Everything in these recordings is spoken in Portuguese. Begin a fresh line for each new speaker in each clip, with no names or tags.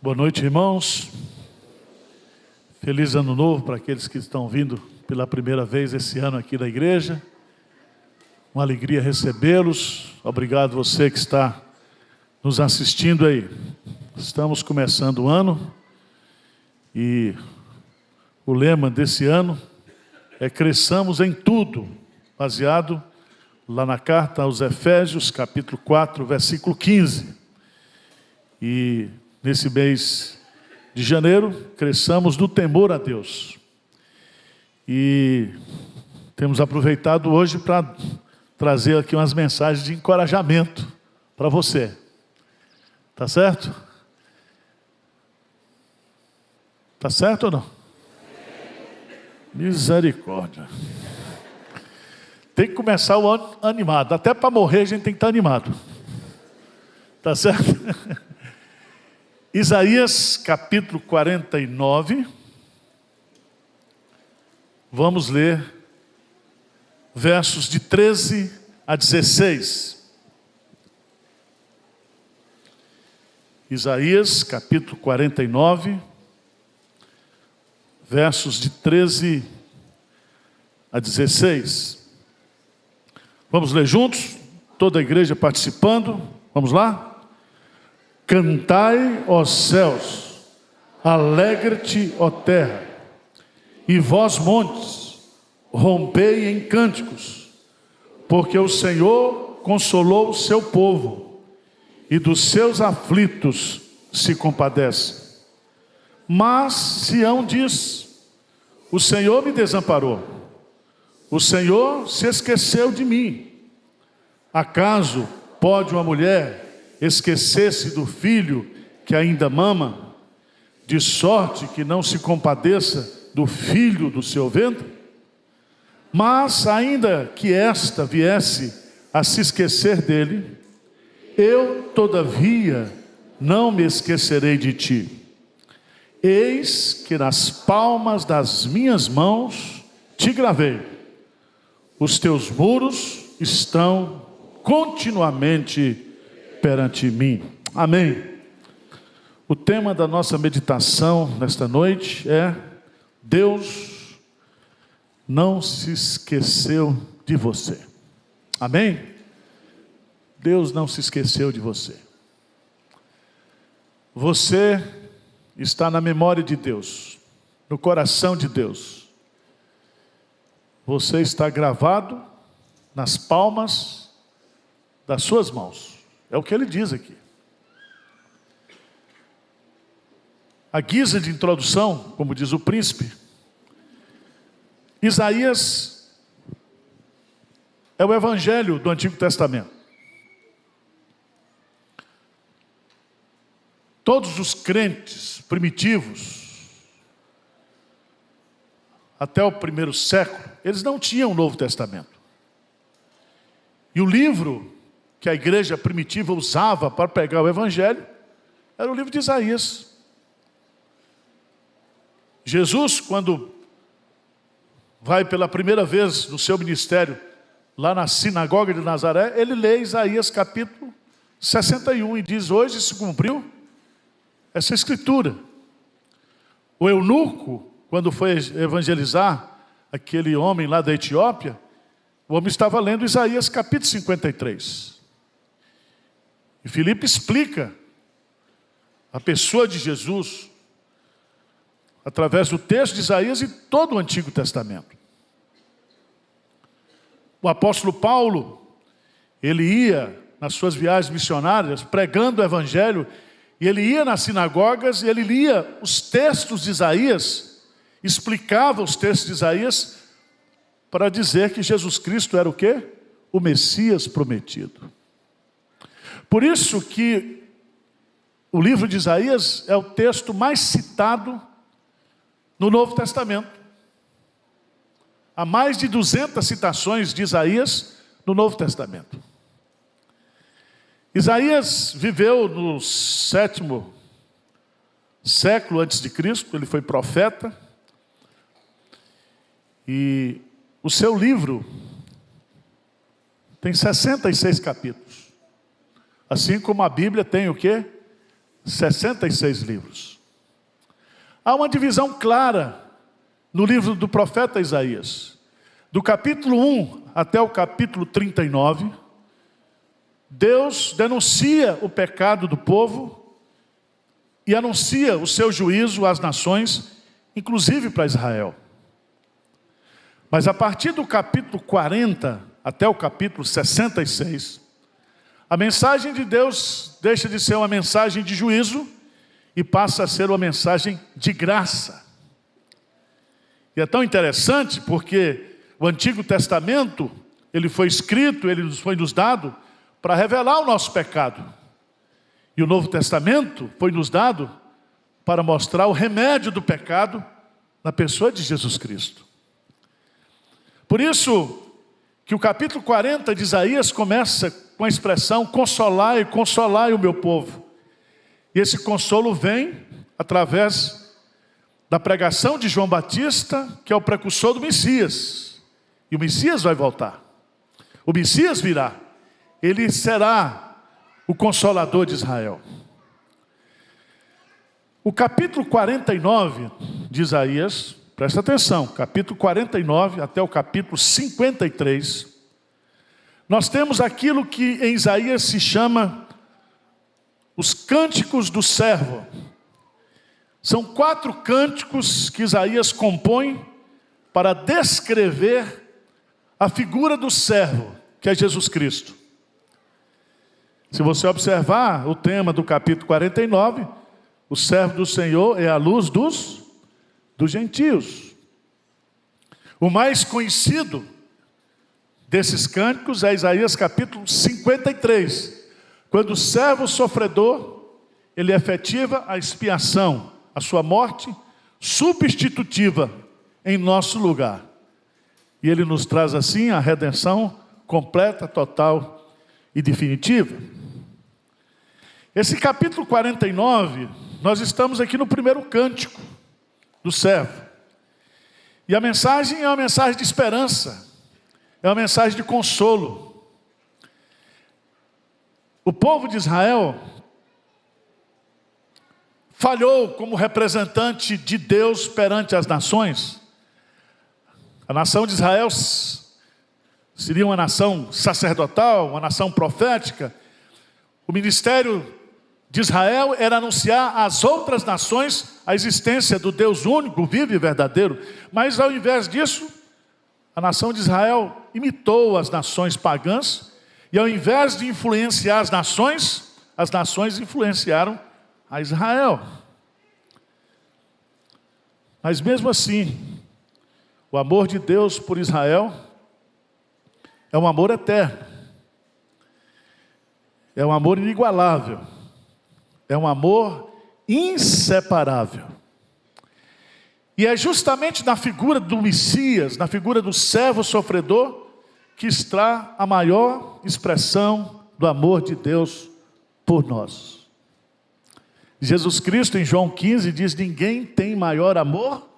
Boa noite, irmãos. Feliz ano novo para aqueles que estão vindo pela primeira vez esse ano aqui da igreja. Uma alegria recebê-los. Obrigado você que está nos assistindo aí. Estamos começando o ano e o lema desse ano é cresçamos em tudo, baseado lá na carta aos Efésios, capítulo 4, versículo 15. E nesse mês de janeiro, cresçamos do temor a Deus. E temos aproveitado hoje para trazer aqui umas mensagens de encorajamento para você. Tá certo? Tá certo ou não? Misericórdia. Tem que começar o ano animado. Até para morrer a gente tem que estar animado. Tá certo? Isaías capítulo 49. Vamos ler versos de 13 a 16. Isaías capítulo 49, versos de 13 a 16. Vamos ler juntos? Toda a igreja participando. Vamos lá? Cantai, ó céus, alegre-te, ó terra, e vós, montes, rompei em cânticos, porque o Senhor consolou o seu povo, e dos seus aflitos se compadece. Mas Sião diz: o Senhor me desamparou, o Senhor se esqueceu de mim. Acaso pode uma mulher esquecer-se do filho que ainda mama, de sorte que não se compadeça do filho do seu ventre? Mas ainda que esta viesse a se esquecer dele, eu todavia não me esquecerei de ti. Eis que nas palmas das minhas mãos te gravei, os teus muros estão continuamente perante mim. Amém. O tema da nossa meditação nesta noite é: Deus não se esqueceu de você. Amém? Deus não se esqueceu de você. Você está na memória de Deus, no coração de Deus. Você está gravado nas palmas das suas mãos. É o que ele diz aqui. A guisa de introdução, como diz o príncipe, Isaías é o evangelho do Antigo Testamento. Todos os crentes primitivos, até o primeiro século, eles não tinham o Novo Testamento. E o livro que a igreja primitiva usava para pregar o evangelho era o livro de Isaías. Jesus, quando vai pela primeira vez no seu ministério lá na sinagoga de Nazaré, ele lê Isaías capítulo 61 e diz: hoje se cumpriu essa escritura. O eunuco, quando foi evangelizar aquele homem lá da Etiópia, o homem estava lendo Isaías capítulo 53. E Filipe explica a pessoa de Jesus através do texto de Isaías e todo o Antigo Testamento. O apóstolo Paulo, ele ia nas suas viagens missionárias pregando o evangelho, e ele ia nas sinagogas e ele lia os textos de Isaías, explicava os textos de Isaías para dizer que Jesus Cristo era o quê? O Messias prometido. Por isso que o livro de Isaías é o texto mais citado no Novo Testamento. Há mais de 200 citações de Isaías no Novo Testamento. Isaías viveu no 7º século antes de Cristo, ele foi profeta. E o seu livro tem 66 capítulos. Assim como a Bíblia tem o quê? 66 livros. Há uma divisão clara no livro do profeta Isaías. Do capítulo 1 até o capítulo 39, Deus denuncia o pecado do povo e anuncia o seu juízo às nações, inclusive para Israel. Mas a partir do capítulo 40 até o capítulo 66, a mensagem de Deus deixa de ser uma mensagem de juízo e passa a ser uma mensagem de graça. E é tão interessante porque o Antigo Testamento, ele foi escrito, ele foi nos dado para revelar o nosso pecado. E o Novo Testamento foi nos dado para mostrar o remédio do pecado na pessoa de Jesus Cristo. Por isso que o capítulo 40 de Isaías começa com a expressão consolai o meu povo. E esse consolo vem através da pregação de João Batista, que é o precursor do Messias. E o Messias vai voltar. O Messias virá. Ele será o consolador de Israel. O capítulo 49 de Isaías, presta atenção, capítulo 49 até o capítulo 53, nós temos aquilo que em Isaías se chama os cânticos do servo. São 4 cânticos que Isaías compõe para descrever a figura do servo, que é Jesus Cristo. Se você observar o tema do capítulo 49, o servo do Senhor é a luz dos gentios. O mais conhecido desses cânticos é Isaías capítulo 53, quando o servo sofredor, ele efetiva a expiação, a sua morte substitutiva em nosso lugar. E ele nos traz assim a redenção completa, total e definitiva. Esse capítulo 49, nós estamos aqui no primeiro cântico do servo. E a mensagem é uma mensagem de esperança, é uma mensagem de consolo. O povo de Israel falhou como representante de Deus perante as nações. A nação de Israel seria uma nação sacerdotal, uma nação profética. O ministério de Israel era anunciar às outras nações a existência do Deus único, vivo e verdadeiro. Mas ao invés disso, a nação de Israel imitou as nações pagãs. E ao invés de influenciar as nações influenciaram a Israel. Mas mesmo assim, o amor de Deus por Israel é um amor eterno. É um amor inigualável. É um amor inseparável. E é justamente na figura do Messias, na figura do servo sofredor, que está a maior expressão do amor de Deus por nós. Jesus Cristo, em João 15, diz: ninguém tem maior amor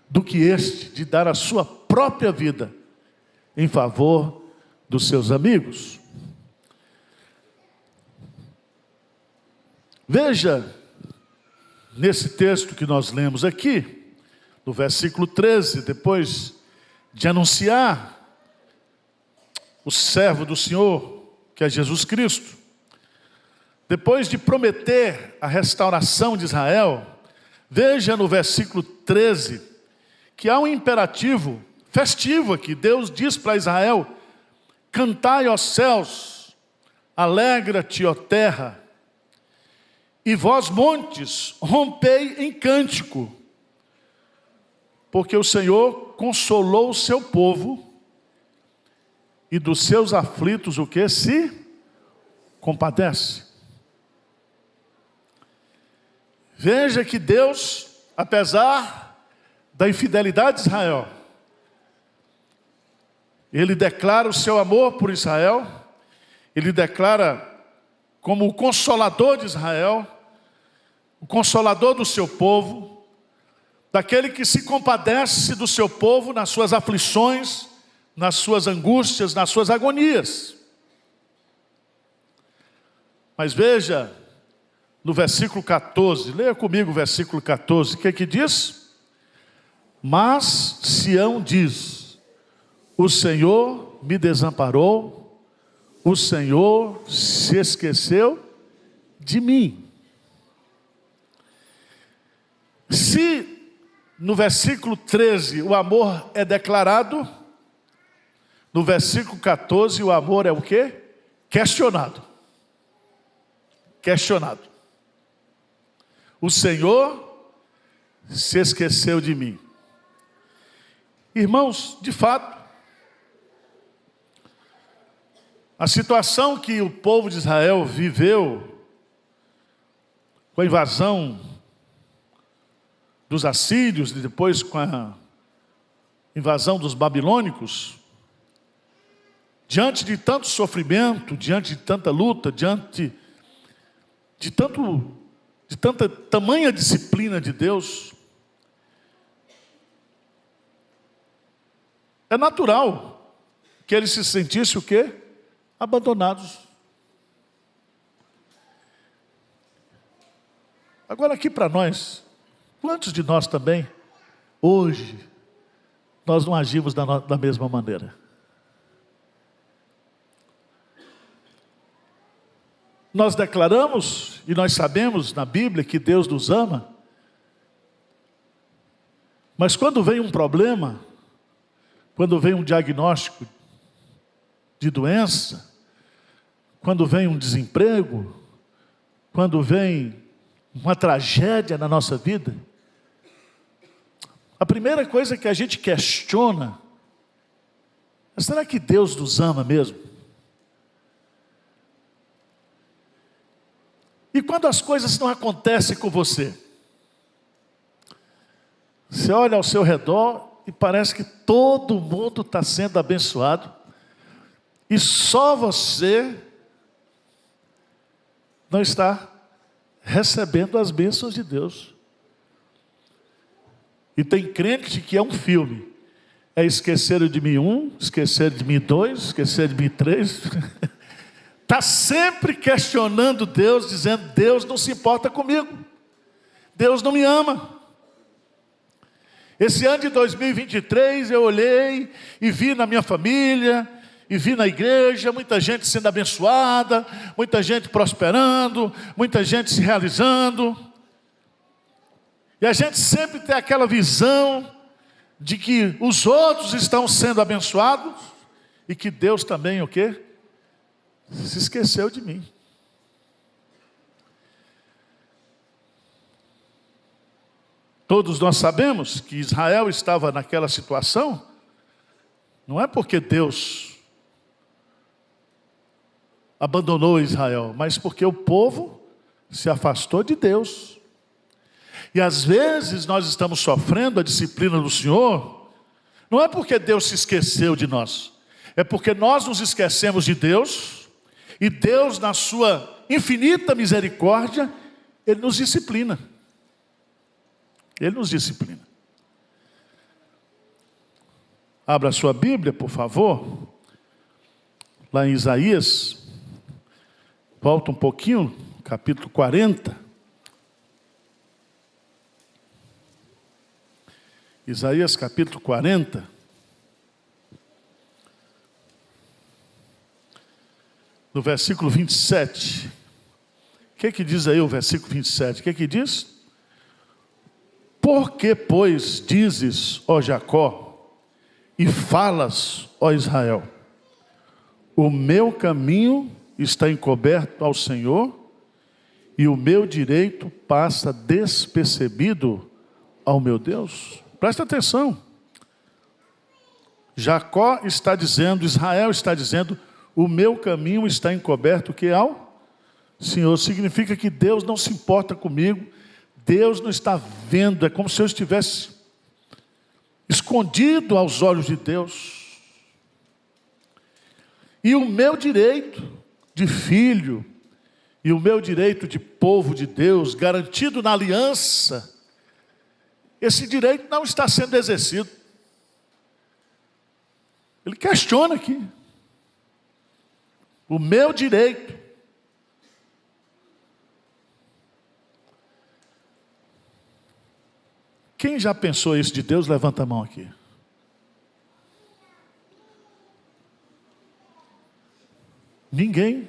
do que este, de dar a sua própria vida em favor dos seus amigos. Veja, nesse texto que nós lemos aqui, no versículo 13, depois de anunciar o servo do Senhor, que é Jesus Cristo, depois de prometer a restauração de Israel, veja no versículo 13, que há um imperativo festivo aqui. Deus diz para Israel: cantai, ó céus, alegra-te, ó terra, e vós, montes, rompei em cântico, porque o Senhor consolou o seu povo, e dos seus aflitos o que? Se compadece. Veja que Deus, apesar da infidelidade de Israel, Ele declara o seu amor por Israel, Ele declara como o consolador de Israel, o consolador do seu povo, daquele que se compadece do seu povo nas suas aflições, nas suas angústias, nas suas agonias. Mas veja, no versículo 14. Leia comigo o versículo 14. O que é que diz? Mas Sião diz: o Senhor me desamparou, o Senhor se esqueceu de mim. Se no versículo 13 o amor é declarado, no versículo 14 o amor é o quê? Questionado. Questionado. O Senhor se esqueceu de mim. Irmãos, de fato, a situação que o povo de Israel viveu com a invasão dos assírios e depois com a invasão dos babilônicos, diante de tanto sofrimento, diante de tanta luta, diante de tanta tamanha disciplina de Deus, é natural que eles se sentissem o quê? Abandonados. Agora aqui para nós, quantos de nós também, hoje, nós não agimos da mesma maneira? Nós declaramos e nós sabemos na Bíblia que Deus nos ama, mas quando vem um problema, quando vem um diagnóstico de doença, quando vem um desemprego, quando vem uma tragédia na nossa vida, a primeira coisa que a gente questiona é: será que Deus nos ama mesmo? E quando as coisas não acontecem com você, você olha ao seu redor e parece que todo mundo está sendo abençoado e só você não está recebendo as bênçãos de Deus. E tem crente que é um filme: é esqueceram de mim 1, esqueceram de mim 2, esqueceram de mim 3. Está sempre questionando Deus, dizendo: Deus não se importa comigo, Deus não me ama. Esse ano de 2023 eu olhei e vi na minha família, e vi na igreja, muita gente sendo abençoada, muita gente prosperando, muita gente se realizando. E a gente sempre tem aquela visão de que os outros estão sendo abençoados e que Deus também o quê? Se esqueceu de mim. Todos nós sabemos que Israel estava naquela situação, não é porque Deus abandonou Israel, mas porque o povo se afastou de Deus. E às vezes nós estamos sofrendo a disciplina do Senhor, não é porque Deus se esqueceu de nós, é porque nós nos esquecemos de Deus, e Deus, na sua infinita misericórdia, Ele nos disciplina. Ele nos disciplina. Abra a sua Bíblia, por favor, lá em Isaías, volta um pouquinho, capítulo 40. Isaías capítulo 40. No versículo 27. O que diz aí o versículo 27? O que diz? Por que, pois, dizes, ó Jacó, e falas, ó Israel, o meu caminho está encoberto ao Senhor, e o meu direito passa despercebido ao meu Deus? Presta atenção. Jacó está dizendo, Israel está dizendo: o meu caminho está encoberto que ao Senhor. Significa que Deus não se importa comigo, Deus não está vendo, é como se eu estivesse escondido aos olhos de Deus. E o meu direito de filho, e o meu direito de povo de Deus, garantido na aliança, esse direito não está sendo exercido. Ele questiona aqui. O meu direito. Quem já pensou isso de Deus, levanta a mão aqui. Ninguém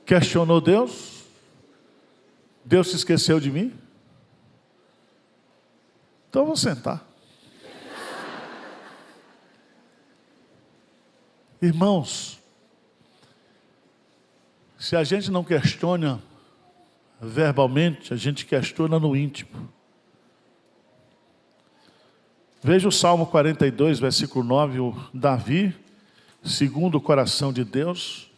questionou Deus? Deus se esqueceu de mim? Então eu vou sentar. Irmãos, se a gente não questiona verbalmente, a gente questiona no íntimo. Veja o Salmo 42, versículo 9, o Davi, segundo o coração de Deus.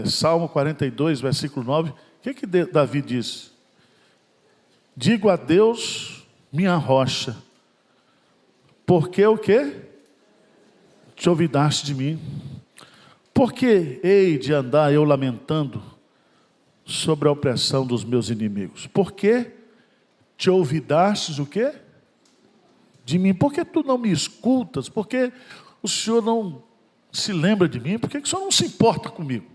Salmo 42, versículo 9. O que Davi diz? Digo a Deus, minha rocha, porque o quê? Te olvidaste de mim. Porque hei de andar eu lamentando sobre a opressão dos meus inimigos? Porque te olvidastes o quê? De mim. Por que tu não me escutas? Por que o Senhor não se lembra de mim? Por que o Senhor não se importa comigo?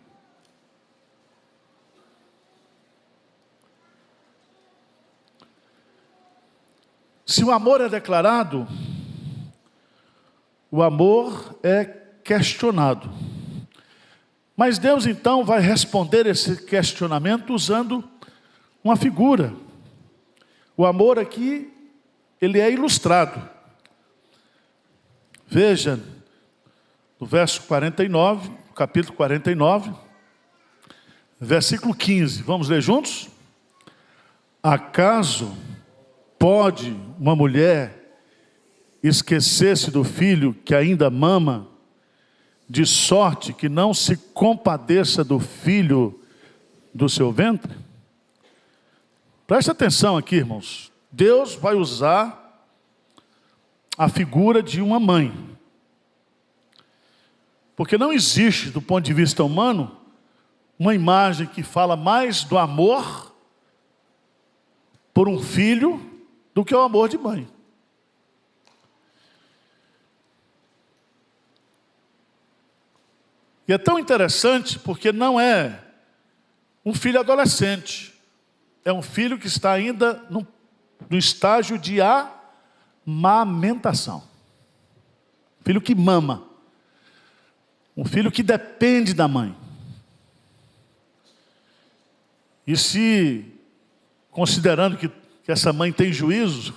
Se o amor é declarado, o amor é questionado. Mas Deus então vai responder esse questionamento usando uma figura. O amor aqui, ele é ilustrado. Veja, no verso 49, capítulo 49, versículo 15. Vamos ler juntos? Acaso pode uma mulher esquecer-se do filho que ainda mama, de sorte que não se compadeça do filho do seu ventre? Preste atenção aqui, irmãos. Deus vai usar a figura de uma mãe. Porque não existe, do ponto de vista humano, uma imagem que fala mais do amor por um filho do que o amor de mãe. E é tão interessante porque não é um filho adolescente. É um filho que está ainda no estágio de amamentação. Filho que mama. Um filho que depende da mãe. E se, considerando que essa mãe tem juízo,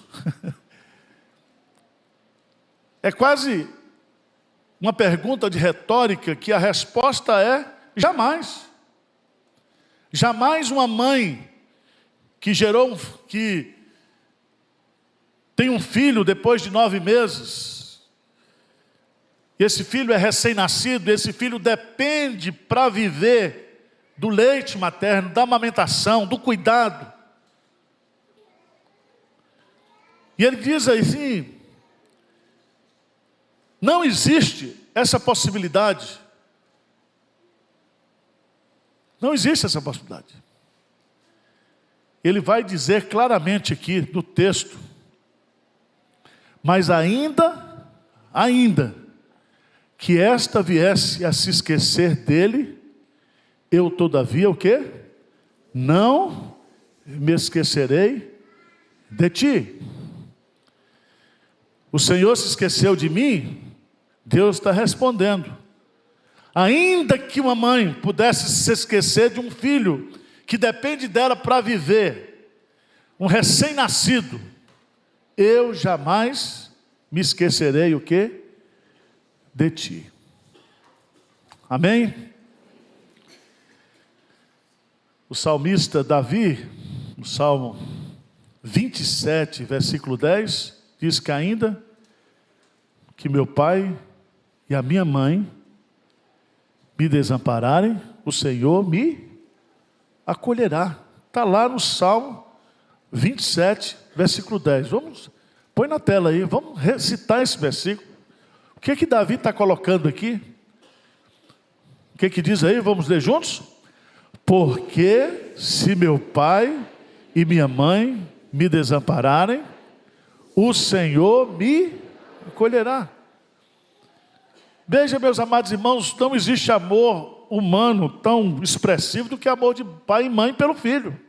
é quase uma pergunta de retórica que a resposta é jamais. Jamais uma mãe que que tem um filho depois de 9 meses, e esse filho é recém-nascido, esse filho depende para viver do leite materno, da amamentação, do cuidado. E ele diz assim, não existe essa possibilidade. Não existe essa possibilidade. Ele vai dizer claramente aqui no texto, mas ainda que esta viesse a se esquecer dele, eu todavia o quê? Não me esquecerei de ti. O Senhor se esqueceu de mim? Deus está respondendo. Ainda que uma mãe pudesse se esquecer de um filho que depende dela para viver, um recém-nascido, eu jamais me esquecerei o quê? De ti. Amém? O salmista Davi, no Salmo 27, versículo 10, diz que ainda que meu pai e a minha mãe me desampararem, o Senhor me acolherá. Está lá no Salmo 27, versículo 10. Põe na tela aí, vamos recitar esse versículo. O que Davi está colocando aqui? O que diz aí? Vamos ler juntos? Porque se meu pai e minha mãe me desampararem, o Senhor me acolherá. Veja, meus amados irmãos, não existe amor humano tão expressivo do que amor de pai e mãe pelo filho.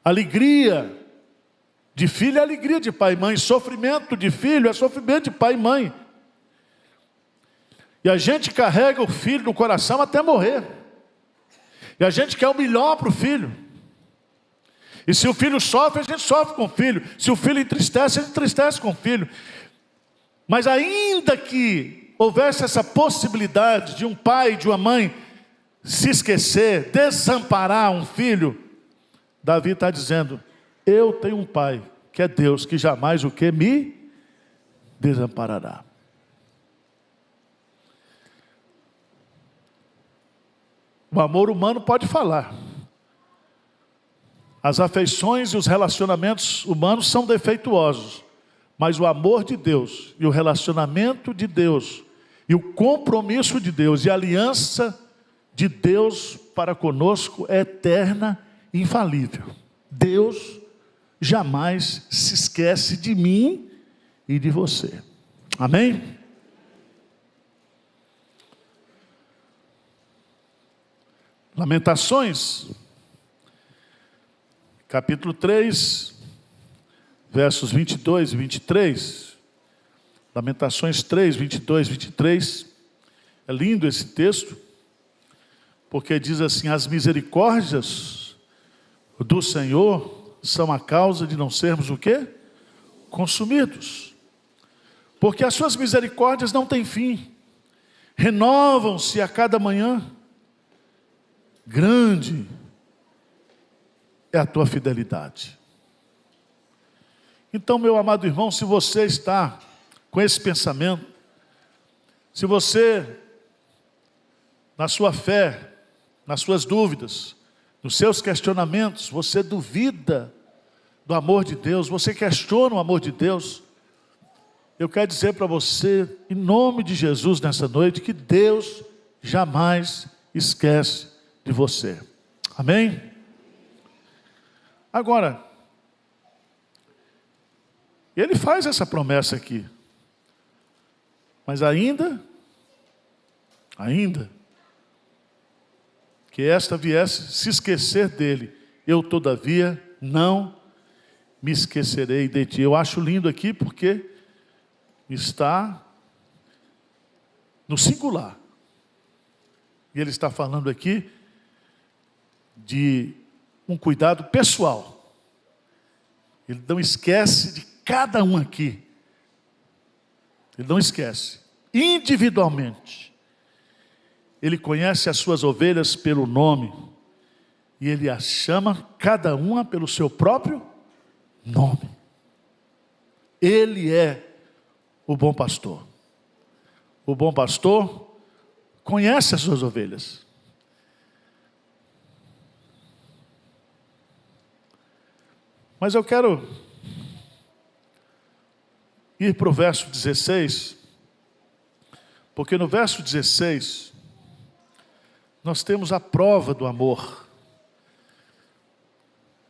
Alegria de filho é alegria de pai e mãe. Sofrimento de filho é sofrimento de pai e mãe. E a gente carrega o filho no coração até morrer. E a gente quer o melhor para o filho. E se o filho sofre, a gente sofre com o filho. Se o filho entristece, a gente entristece com o filho. Mas ainda que houvesse essa possibilidade de um pai e de uma mãe se esquecer, desamparar um filho, Davi está dizendo, eu tenho um pai, que é Deus, que jamais o que me desamparará. O amor humano pode falar. As afeições e os relacionamentos humanos são defeituosos. Mas o amor de Deus e o relacionamento de Deus e o compromisso de Deus e a aliança de Deus para conosco é eterna e infalível. Deus jamais se esquece de mim e de você. Amém? Lamentações, capítulo 3, versos 22 e 23. Lamentações 3, 22 e 23. É lindo esse texto, porque diz assim, as misericórdias do Senhor são a causa de não sermos o quê? Consumidos. Porque as suas misericórdias não têm fim, renovam-se a cada manhã. Grande é a tua fidelidade. Então, meu amado irmão, se você está com esse pensamento, se você, na sua fé, nas suas dúvidas, nos seus questionamentos, você duvida do amor de Deus, você questiona o amor de Deus, eu quero dizer para você, em nome de Jesus nessa noite, que Deus jamais esquece de você. Amém? Agora, ele faz essa promessa aqui. Mas ainda que esta viesse se esquecer dele, eu todavia não me esquecerei de ti. Eu acho lindo aqui porque está no singular. E ele está falando aqui de um cuidado pessoal. Ele não esquece de cada um aqui. Ele não esquece. Individualmente. Ele conhece as suas ovelhas pelo nome. E ele as chama cada uma pelo seu próprio nome. Ele é o bom pastor. O bom pastor conhece as suas ovelhas. Mas eu quero ir para o verso 16, porque no verso 16, nós temos a prova do amor.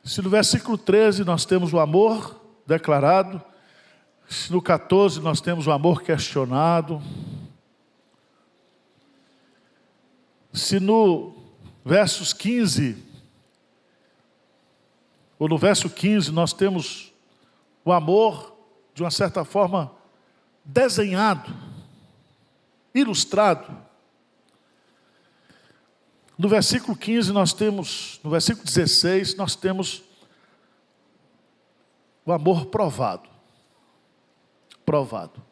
Se no versículo 13 nós temos o amor declarado, se no 14 nós temos o amor questionado, se no versos 15, ou no verso 15 nós temos o amor, de uma certa forma, desenhado, ilustrado. No versículo 15 nós temos, no versículo 16 nós temos o amor provado. Provado.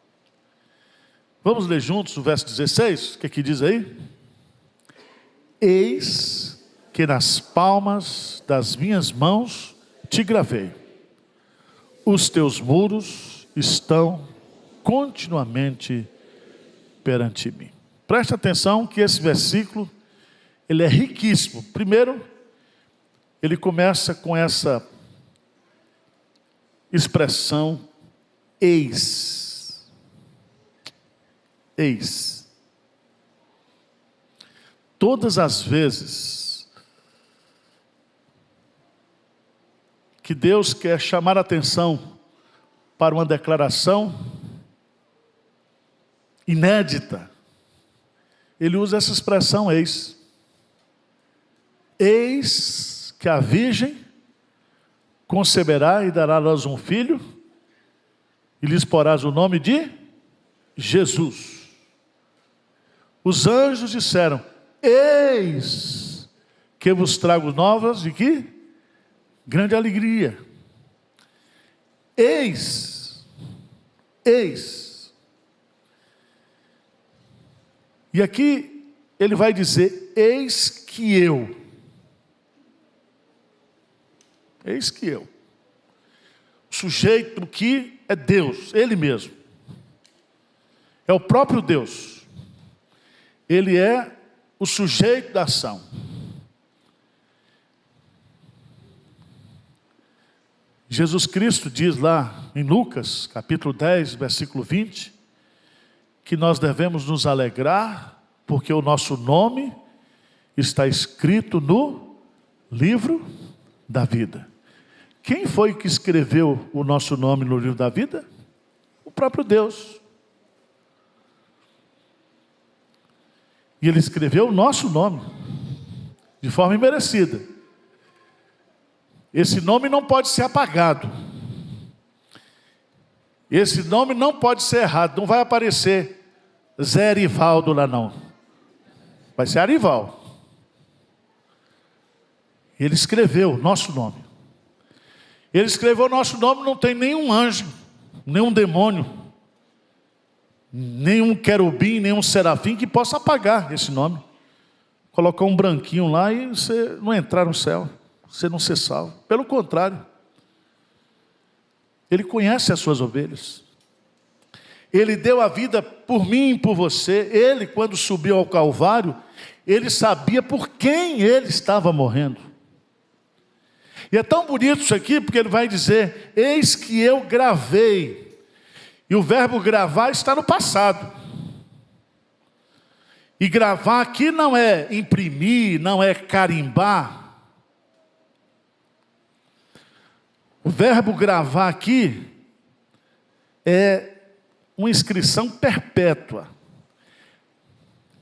Vamos ler juntos o verso 16, o que diz aí? Eis que nas palmas das minhas mãos te gravei. Os teus muros estão continuamente perante mim. Preste atenção que esse versículo, ele é riquíssimo. Primeiro, ele começa com essa expressão eis. Eis. Todas as vezes que Deus quer chamar a atenção para uma declaração inédita, ele usa essa expressão eis. Eis que a virgem conceberá e dará a luz um filho, e lhes porás o nome de Jesus. Os anjos disseram: eis que vos trago novas de que? Grande alegria. Eis. E aqui ele vai dizer: eis que eu. Eis que eu. O sujeito que é Deus, Ele mesmo. É o próprio Deus. Ele é o sujeito da ação. Jesus Cristo diz lá em Lucas, capítulo 10, versículo 20, que nós devemos nos alegrar, porque o nosso nome está escrito no livro da vida. Quem foi que escreveu o nosso nome no livro da vida? O próprio Deus. E Ele escreveu o nosso nome, de forma imerecida. Esse nome não pode ser apagado. Esse nome não pode ser errado. Não vai aparecer Zé Arivaldo lá não. Vai ser Arival. Ele escreveu o nosso nome. Ele escreveu o nosso nome, não tem nenhum anjo, nenhum demônio, nenhum querubim, nenhum serafim que possa apagar esse nome. Colocar um branquinho lá e você não entrar no céu, você não ser salvo. Pelo contrário, Ele conhece as suas ovelhas. Ele deu a vida por mim e por você. Ele, quando subiu ao Calvário, Ele sabia por quem Ele estava morrendo. E é tão bonito isso aqui, porque ele vai dizer: eis que eu gravei. E o verbo gravar está no passado. E gravar aqui não é imprimir, não é carimbar. O verbo gravar aqui é uma inscrição perpétua.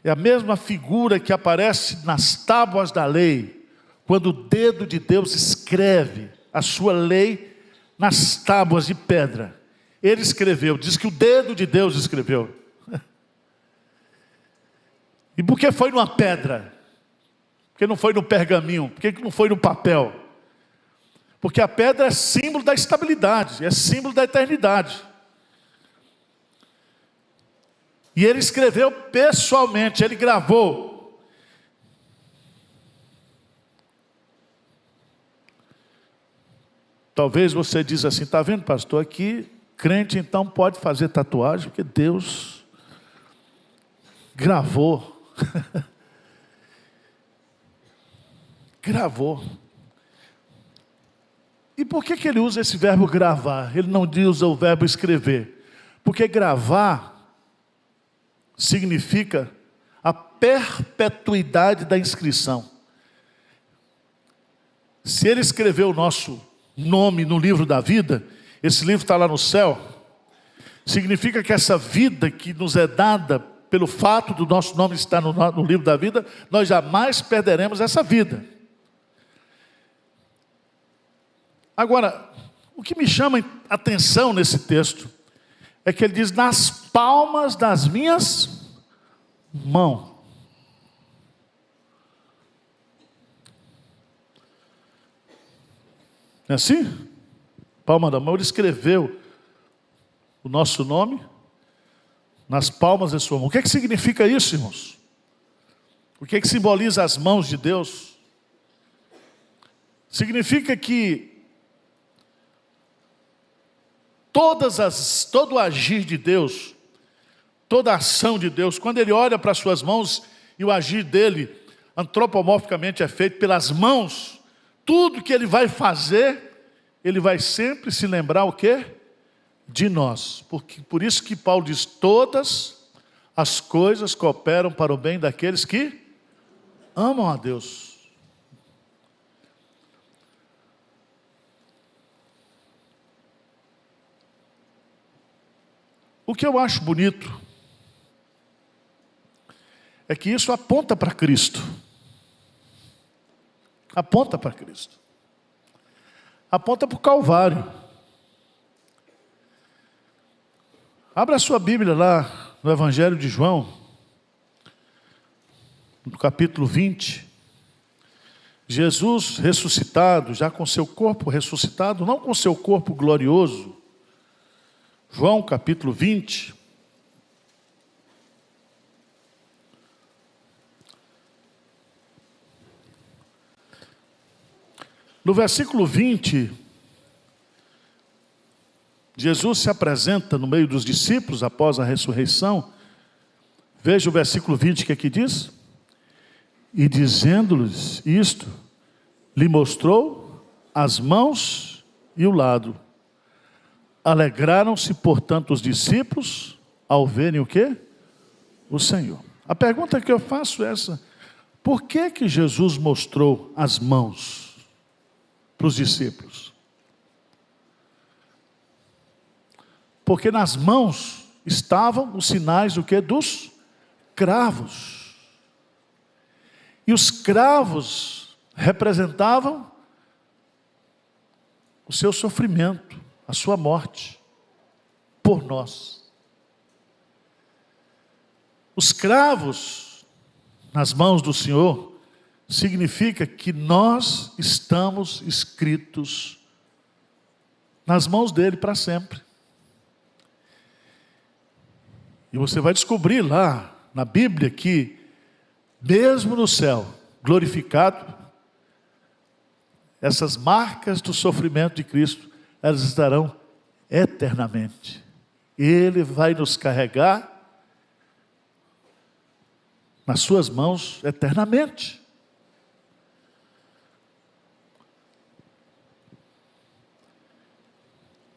É a mesma figura que aparece nas tábuas da lei, quando o dedo de Deus escreve a sua lei nas tábuas de pedra. Ele escreveu, diz que o dedo de Deus escreveu. E por que foi numa pedra? Por que não foi no pergaminho? Por que não foi no papel? Porque a pedra é símbolo da estabilidade, é símbolo da eternidade. E ele escreveu pessoalmente, ele gravou. Talvez você diz assim: está vendo, pastor, aqui crente então pode fazer tatuagem, porque Deus gravou. Gravou. E por que ele usa esse verbo gravar? Ele não usa o verbo escrever. Porque gravar significa a perpetuidade da inscrição. Se ele escreveu o nosso nome no livro da vida, esse livro está lá no céu, significa que essa vida que nos é dada pelo fato do nosso nome estar no livro da vida, nós jamais perderemos essa vida. Agora, o que me chama a atenção nesse texto é que ele diz: nas palmas das minhas mãos. Não é assim? Palma da mão. Ele escreveu o nosso nome nas palmas da sua mão. O que é que significa isso, irmãos? O que é que simboliza as mãos de Deus? Significa que todo o agir de Deus, toda a ação de Deus, quando Ele olha para as suas mãos e o agir dele antropomorficamente é feito pelas mãos, tudo que Ele vai fazer, Ele vai sempre se lembrar o quê? De nós. Por isso que Paulo diz: todas as coisas cooperam para o bem daqueles que amam a Deus. O que eu acho bonito é que isso aponta para Cristo. Aponta para Cristo. Aponta para o Calvário. Abra a sua Bíblia lá no Evangelho de João, no capítulo 20. Jesus ressuscitado, já com seu corpo ressuscitado, não com seu corpo glorioso. João capítulo 20. No versículo 20, Jesus se apresenta no meio dos discípulos após a ressurreição. Veja o versículo 20 que aqui diz: e dizendo-lhes isto, lhe mostrou as mãos e o lado. Alegraram-se, portanto, os discípulos ao verem o quê? O Senhor. A pergunta que eu faço é essa: por que Jesus mostrou as mãos para os discípulos? Porque nas mãos estavam os sinais do quê? Dos cravos. E os cravos representavam o seu sofrimento, a sua morte, por nós. Os cravos nas mãos do Senhor significa que nós estamos escritos nas mãos dele para sempre. E você vai descobrir lá na Bíblia que, mesmo no céu, glorificado, essas marcas do sofrimento de Cristo, elas estarão eternamente. Ele vai nos carregar nas suas mãos eternamente.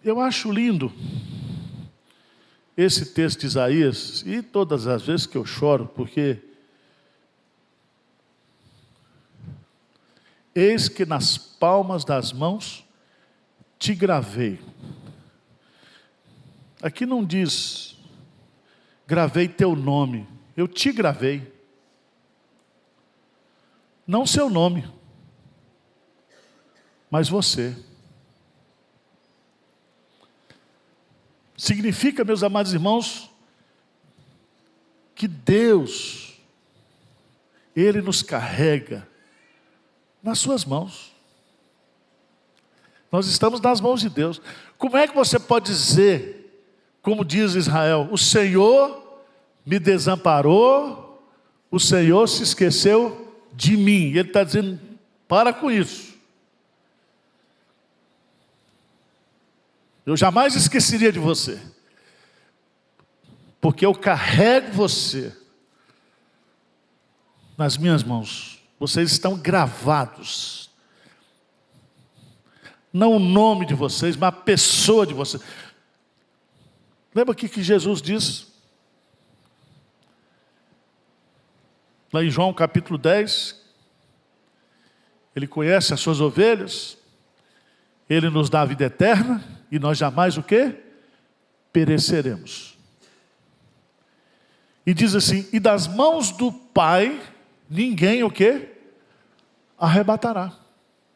Eu acho lindo esse texto de Isaías, e todas as vezes que eu choro, porque eis que nas palmas das mãos te gravei. Aqui não diz gravei teu nome, eu te gravei. Não seu nome, mas você. Significa, meus amados irmãos, que Deus, Ele nos carrega nas suas mãos. Nós estamos nas mãos de Deus. Como é que você pode dizer, como diz Israel, o Senhor me desamparou, o Senhor se esqueceu de mim? Ele está dizendo, para com isso. Eu jamais esqueceria de você, porque eu carrego você nas minhas mãos. Vocês estão gravados, não o nome de vocês, mas a pessoa de vocês. Lembra o que Jesus diz? Lá em João capítulo 10, Ele conhece as suas ovelhas, Ele nos dá a vida eterna, e nós jamais o quê? Pereceremos. E diz assim, e das mãos do Pai, ninguém o quê? Arrebatará.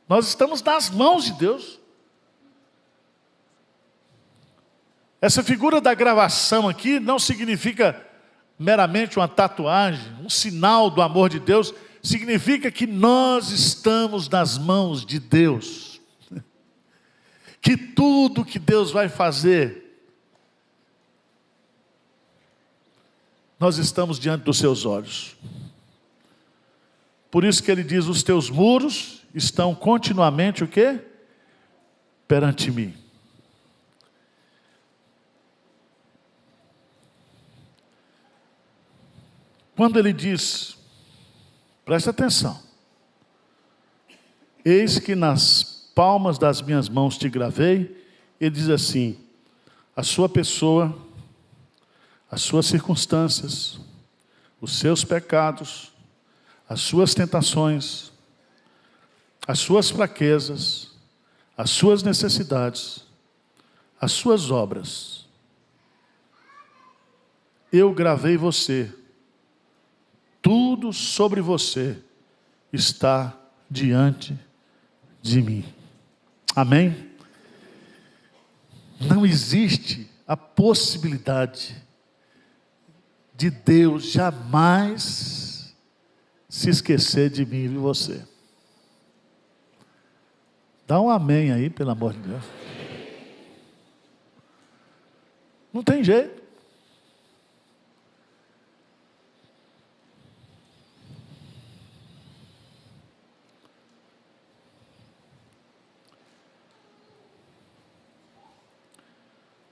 Nós estamos nas mãos de Deus. Essa figura da gravação aqui não significa meramente uma tatuagem, um sinal do amor de Deus. Significa que nós estamos nas mãos de Deus. Que tudo que Deus vai fazer, nós estamos diante dos seus olhos. Por isso que ele diz, os teus muros estão continuamente o quê? Perante mim. Quando ele diz, presta atenção, eis que nas palmas das minhas mãos te gravei, ele diz assim, a sua pessoa, as suas circunstâncias, os seus pecados, as suas tentações, as suas fraquezas, as suas necessidades, as suas obras. Eu gravei você tudo sobre você está diante de mim. Amém? Não existe a possibilidade de Deus jamais se esquecer de mim e de você. Dá um amém aí, pelo amor de Deus. Não tem jeito.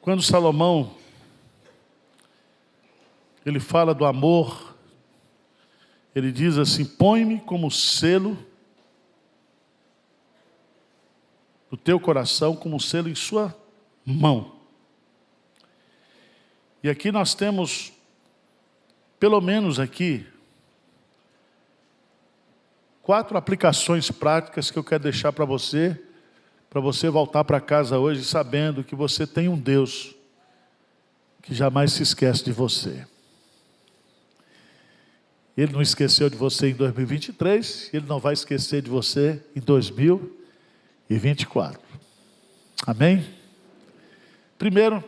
Quando Salomão, ele fala do amor, ele diz assim: põe-me como selo do teu coração, como selo em sua mão. E aqui nós temos, pelo menos aqui, 4 aplicações práticas que eu quero deixar para você voltar para casa hoje sabendo que você tem um Deus que jamais se esquece de você. Ele não esqueceu de você em 2023, Ele não vai esquecer de você em 2024. Amém? Primeiro,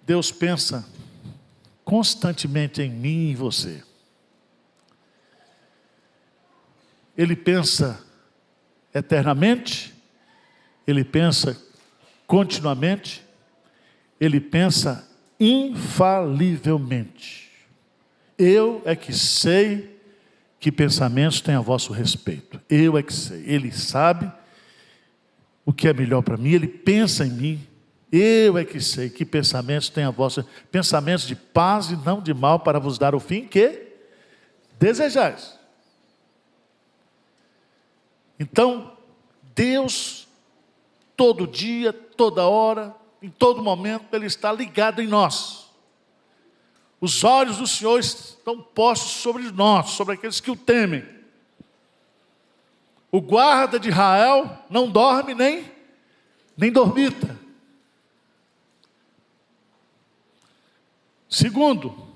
Deus pensa constantemente em mim e em você. Ele pensa eternamente, Ele pensa continuamente, Ele pensa infalivelmente. Eu é que sei que pensamentos têm a vosso respeito. Eu é que sei. Ele sabe o que é melhor para mim, Ele pensa em mim. Eu é que sei que pensamentos têm a vossa, pensamentos de paz e não de mal, para vos dar o fim que desejais. Então, Deus, todo dia, toda hora, em todo momento, Ele está ligado em nós. Os olhos do Senhor estão postos sobre nós, sobre aqueles que o temem. O guarda de Israel não dorme nem dormita. Segundo,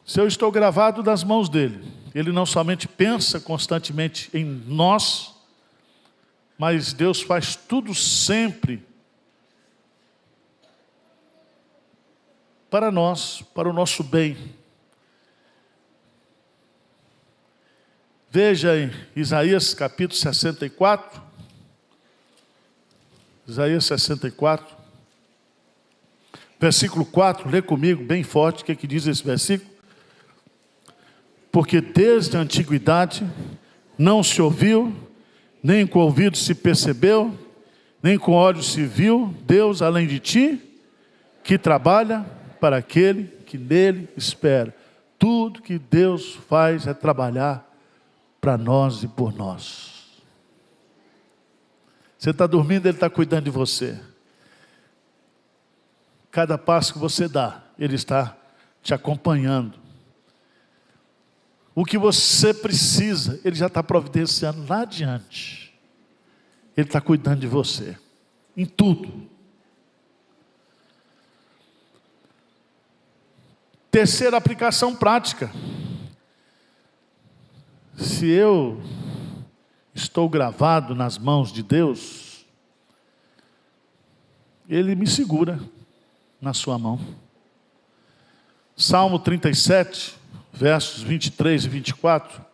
se eu estou gravado nas mãos dele, Ele não somente pensa constantemente em nós, mas Deus faz tudo sempre para nós, para o nosso bem. Veja em Isaías capítulo 64, Isaías 64, versículo 4, lê comigo bem forte, o que diz esse versículo? Porque desde a antiguidade não se ouviu, nem com o ouvido se percebeu, nem com olhos se viu, Deus além de ti, que trabalha para aquele que nele espera. Tudo que Deus faz é trabalhar para nós e por nós. Você está dormindo, Ele está cuidando de você. Cada passo que você dá, Ele está te acompanhando. O que você precisa, Ele já está providenciando lá adiante. Ele está cuidando de você, em tudo. Terceira aplicação prática. Se eu estou gravado nas mãos de Deus, Ele me segura na sua mão. Salmo 37, versos 23 e 24.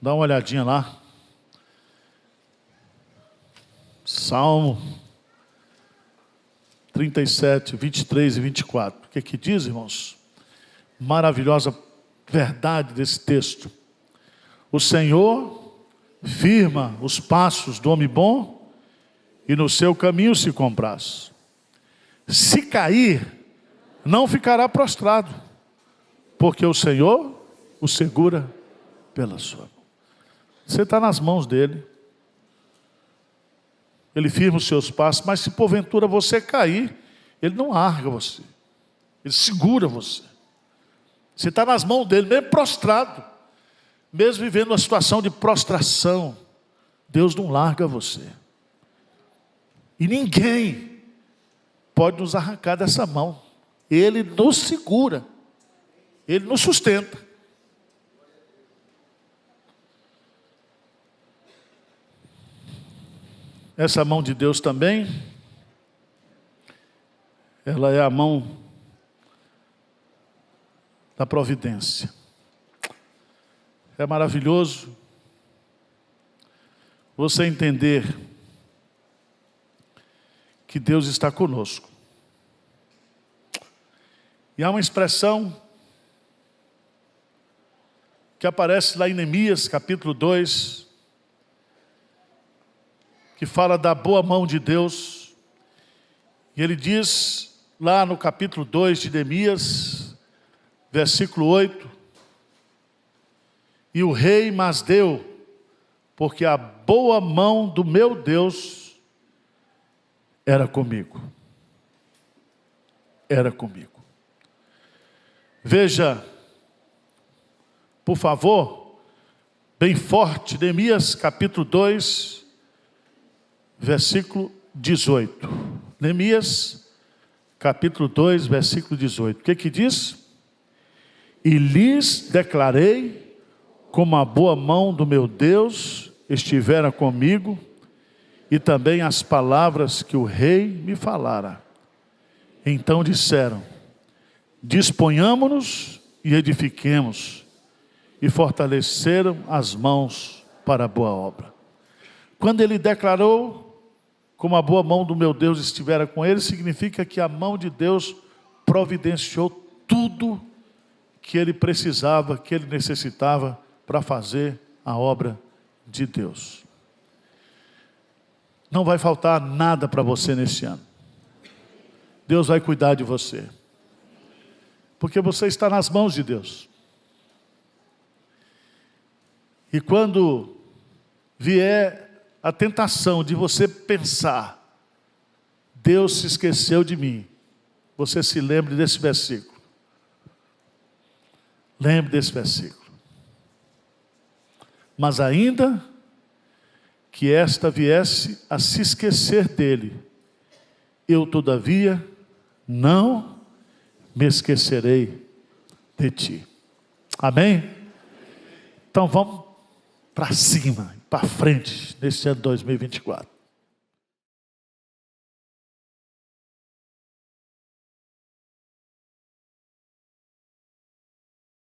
Dá uma olhadinha lá. Salmo 37, 23 e 24. O que diz, irmãos? Maravilhosa verdade desse texto. O Senhor firma os passos do homem bom e no seu caminho se compraz. Se cair, não ficará prostrado, porque o Senhor o segura pela sua mão. Você está nas mãos dele. Ele firma os seus passos, mas se porventura você cair, Ele não larga você. Ele segura você. Você está nas mãos dele, mesmo prostrado. Mesmo vivendo uma situação de prostração, Deus não larga você. E ninguém pode nos arrancar dessa mão. Ele nos segura, Ele nos sustenta. Essa mão de Deus também, ela é a mão da providência. É maravilhoso você entender que Deus está conosco. E há uma expressão que aparece lá em Neemias, capítulo 2, que fala da boa mão de Deus. E ele diz, lá no capítulo 2 de Neemias, versículo 8, e o rei mas deu, porque a boa mão do meu Deus era comigo. Era comigo. Veja, por favor, bem forte, Neemias capítulo 2, versículo 18. Neemias capítulo 2, versículo 18. O que diz? E lhes declarei como a boa mão do meu Deus estivera comigo, e também as palavras que o rei me falara. Então disseram: disponhamo-nos e edifiquemos, e fortaleceram as mãos para a boa obra. Quando ele declarou como a boa mão do meu Deus estivera com ele, significa que a mão de Deus providenciou tudo que ele precisava, que ele necessitava para fazer a obra de Deus. Não vai faltar nada para você neste ano. Deus vai cuidar de você, porque você está nas mãos de Deus. E quando vier a tentação de você pensar, Deus se esqueceu de mim, você se lembre desse versículo. Lembre desse versículo. Mas ainda que esta viesse a se esquecer dele, eu todavia não me esquecerei de ti. Amém? Então vamos para cima, para frente, nesse ano 2024.